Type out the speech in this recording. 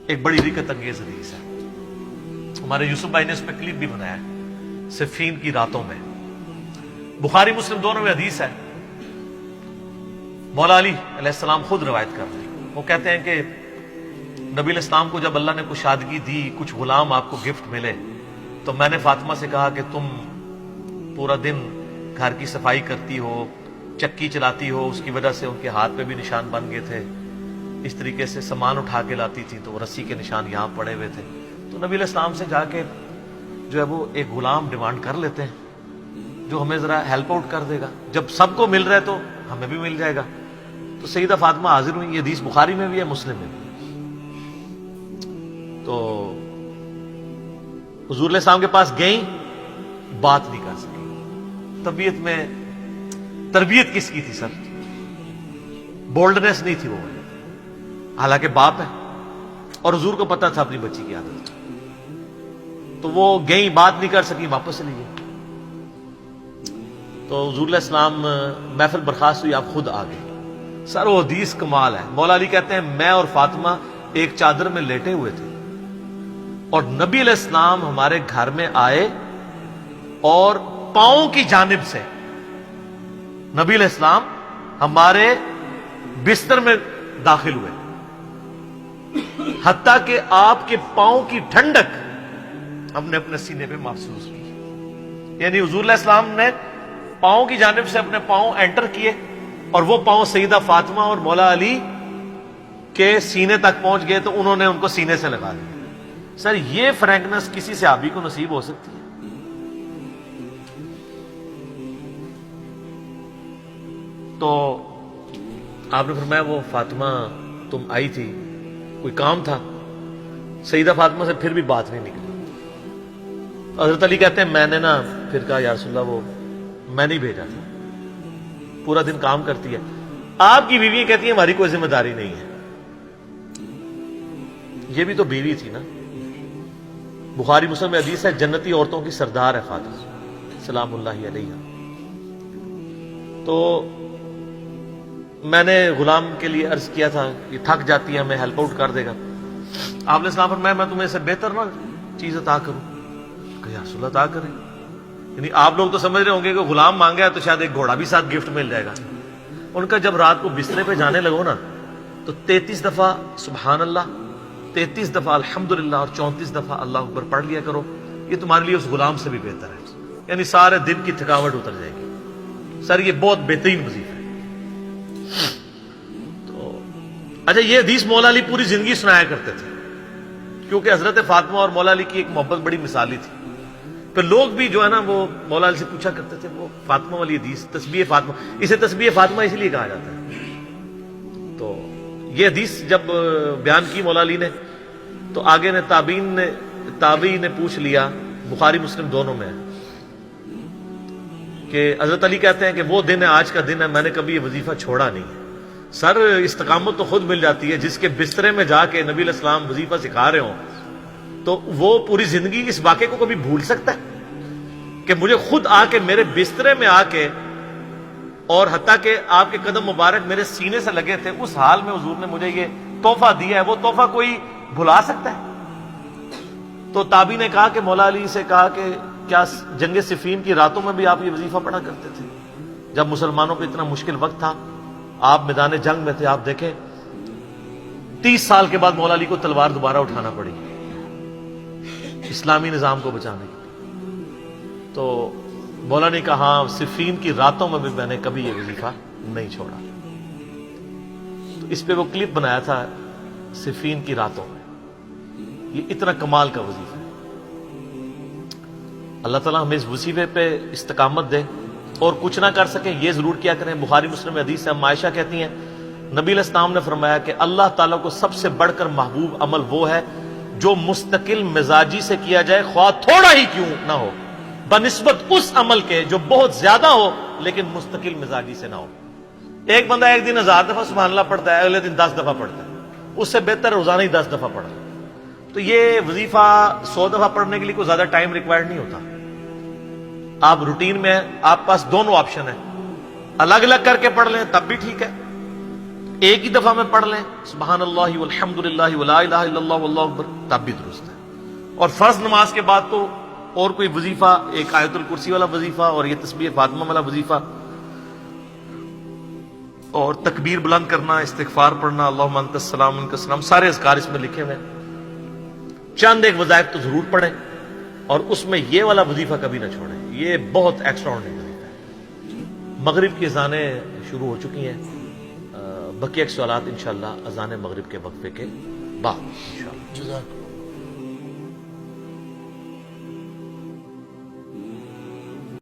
ایک بڑی رکت انگیز حدیث ہے. ہمارے یوسف بھائی نے اس پہ کلپ بھی بنایا ہے، صفین کی راتوں میں. بخاری مسلم دونوں میں حدیث ہے. مولا علی علیہ السلام خود روایت کر رہے ہیں. وہ کہتے ہیں کہ نبی علیہ السلام کو جب اللہ نے کشادگی دی، کچھ غلام آپ کو گفٹ ملے، تو میں نے فاطمہ سے کہا کہ تم پورا دن گھر کی صفائی کرتی ہو، چکی چلاتی ہو، اس کی وجہ سے ان کے ہاتھ پہ بھی نشان بن گئے تھے. اس طریقے سے سامان اٹھا کے لاتی تھی تو رسی کے نشان یہاں پڑے ہوئے تھے. تو نبی علیہ السلام سے جا کے جو ہے وہ ایک غلام ڈیمانڈ کر لیتے ہیں جو ہمیں ذرا ہیلپ آؤٹ کر دے گا. جب سب کو مل رہا ہے تو ہمیں بھی مل جائے گا. تو سیدہ فاطمہ حاضر ہوئی. یہ حدیث بخاری میں بھی ہے، مسلم میں بھی. تو حضور علیہ السلام کے پاس گئیں، بات نہیں کر سکی. طبیعت میں تربیت کس کی تھی سر؟ بولڈنس نہیں تھی وہ، حالانکہ باپ ہے اور حضور کو پتا تھا اپنی بچی کی عادت. تو وہ گئیں، بات نہیں کر سکی، واپس چلی گئی. تو حضور علیہ السلام محفل برخاست ہوئی، آپ خود آ گئے. سر وہ حدیث کمال ہے. مولا علی کہتے ہیں میں اور فاطمہ ایک چادر میں لیٹے ہوئے تھے اور نبی علیہ السلام ہمارے گھر میں آئے اور پاؤں کی جانب سے نبی علیہ السلام ہمارے بستر میں داخل ہوئے، حتیٰ کہ آپ کے پاؤں کی ٹھنڈک ہم نے اپنے سینے پہ محسوس کی. یعنی حضور علیہ السلام نے پاؤں کی جانب سے اپنے پاؤں انٹر کیے اور وہ پاؤں سیدہ فاطمہ اور مولا علی کے سینے تک پہنچ گئے تو انہوں نے ان کو سینے سے لگا لیا. سر یہ فرینکنس کسی صحابی کو نصیب ہو سکتی ہے؟ تو آپ نے فرمایا وہ فاطمہ تم آئی تھی، کوئی کام تھا؟ سیدہ فاطمہ سے پھر بھی بات نہیں نکلی. حضرت علی کہتے ہیں میں نے نا پھر کہا یا رسول اللہ وہ میں نہیں بھیجا تھا، پورا دن کام کرتی ہے. آپ کی بیوی کہتی ہے ہماری کوئی ذمہ داری نہیں ہے. یہ بھی تو بیوی تھی نا. بخاری مسلم میں حدیث ہے جنتی عورتوں کی سردار ہے فاطمہ سلام اللہ علیہ. تو میں نے غلام کے لیے عرض کیا تھا کہ تھک جاتی ہے ہمیں ہیلپ آؤٹ کر دے گا. آپ نے السلام فرمایا میں تمہیں سے بہتر نہ چیز عطا کروں؟ کہ یا رسول اللہ عطا کریں. یعنی آپ لوگ تو سمجھ رہے ہوں گے کہ غلام مانگا ہے تو شاید ایک گھوڑا بھی ساتھ گفٹ مل جائے گا. ان کا جب رات کو بسترے پہ جانے لگو نا تو 33 دفعہ سبحان اللہ، 33 دفعہ الحمدللہ اور 34 دفعہ اللہ اکبر پڑھ لیا کرو. یہ تمہارے لیے اس غلام سے بھی بہتر ہے. یعنی سارے دن کی تھکاوٹ اتر جائے گی. سر یہ بہت بہترین وظیفہ ہے. تو اچھا یہ حدیث مولا علی پوری زندگی سنایا کرتے تھے کیونکہ حضرت فاطمہ اور مولا علی کی ایک محبت بڑی مثالی تھی. پھر لوگ بھی جو ہے نا وہ مولا علی سے پوچھا کرتے تھے وہ فاطمہ والی حدیث تسبیح فاطمہ، اسے تسبیح فاطمہ اس لیے کہا جاتا ہے. تو یہ حدیث جب بیان کی مولا علی نے تو آگے نے تابعی نے پوچھ لیا، بخاری مسلم دونوں میں ہے کہ حضرت علی کہتے ہیں کہ وہ دن ہے آج کا دن ہے، میں نے کبھی یہ وظیفہ چھوڑا نہیں ہے. سر استقامت تو خود مل جاتی ہے. جس کے بسترے میں جا کے نبی علیہ السلام وظیفہ سکھا رہے ہوں تو وہ پوری زندگی اس واقعے کو کبھی بھول سکتا ہے کہ مجھے خود آ کے میرے بسترے میں آ کے اور حتیٰ کہ آپ کے قدم مبارک میرے سینے سے لگے تھے، اس حال میں حضور نے مجھے یہ تحفہ دیا ہے، وہ تحفہ کوئی بھلا سکتا ہے؟ تو تابعی نے کہا کہ مولا علی سے کہا کہ کیا جنگ صفین کی راتوں میں بھی آپ یہ وظیفہ پڑھا کرتے تھے جب مسلمانوں پہ اتنا مشکل وقت تھا، آپ میدان جنگ میں تھے؟ آپ دیکھیں 30 سال کے بعد مولا علی کو تلوار دوبارہ اٹھانا پڑی اسلامی نظام کو بچانے کے لیے. تو مولا نے کہا صفین کی راتوں میں بھی میں نے کبھی یہ وظیفہ نہیں چھوڑا. تو اس پہ وہ کلپ بنایا تھا صفین کی راتوں میں. یہ اتنا کمال کا وظیفہ ہے. اللہ تعالیٰ ہمیں اس وظیفے پہ استقامت دے اور کچھ نہ کر سکیں یہ ضرور کیا کریں. بخاری مسلم میں حدیث ہے، عائشہ کہتی ہیں نبی علیہ السلام نے فرمایا کہ اللہ تعالیٰ کو سب سے بڑھ کر محبوب عمل وہ ہے جو مستقل مزاجی سے کیا جائے خواہ تھوڑا ہی کیوں نہ ہو، بنسبت اس عمل کے جو بہت زیادہ ہو لیکن مستقل مزاجی سے نہ ہو. ایک بندہ ایک دن 1000 دفعہ سبحان اللہ پڑھتا ہے، اگلے دن 10 دفعہ پڑھتا ہے، اس سے بہتر روزانہ ہی 10 دفعہ پڑھا. تو یہ وظیفہ 100 دفعہ پڑھنے کے لیے کوئی زیادہ ٹائم ریکوائرڈ نہیں ہوتا. آپ روٹین میں ہیں، آپ پاس دونوں آپشن ہیں، الگ الگ کر کے پڑھ لیں تب بھی ٹھیک ہے، ایک ہی دفعہ میں پڑھ لیں سبحان اللہ والحمد للہ ولا الہ الا اللہ واللہ اکبر تب بھی درست ہے. اور فرض نماز کے بعد تو اور کوئی وظیفہ، ایک آیت الکرسی والا وظیفہ اور یہ تسبیح فاطمہ والا وظیفہ اور تکبیر بلند کرنا، استغفار پڑھنا، اللہم انت السلام منک السلام، سارے اذکار اس میں لکھے ہوئے ہیں. چند ایک وظائف تو ضرور پڑھیں اور اس میں یہ والا وظیفہ کبھی نہ چھوڑیں، یہ بہت ایکسٹرا آرڈنری وظیفہ ہے. مغرب کی اذانیں شروع ہو چکی ہیں، بقیہ سوالات انشاءاللہ اذان مغرب کے وقفے کے بعد انشاءاللہ.